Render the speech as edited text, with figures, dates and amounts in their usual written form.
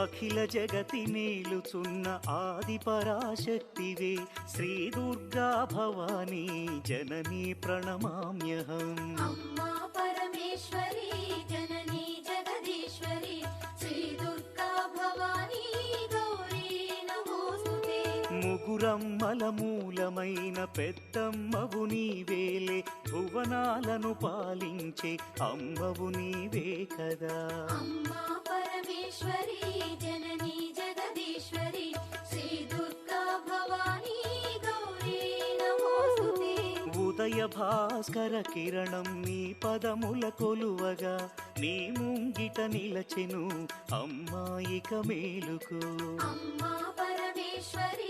అఖిల జగతి మేలుచున్న ఆది పరాశక్తివే శ్రీ దుర్గా భవానీ జననీ ప్రణమామ్యహం. అమ్మా పరమేశ్వరి జననీ జగదీశ్వరి శ్రీ దుర్గా భవానీ గౌరీ నమోస్తుతే. ముగురమ్మల మూలమైన పెద్దమ్మవు నీవేలే, భువనాలను పాలించే అమ్మవు నీవే కదా. అమ్మా పరమేశ్వరి జననీ జగదీశ్వరి శ్రీ దుర్గా భవానీ గౌరీ నమోస్తుతే. ఉదయ భాస్కర కిరణం నీ పదముల కొలువగా, నీ ముంగిట నిలచెను అమ్మాయిక మేలుకు. అమ్మా పరమేశ్వరి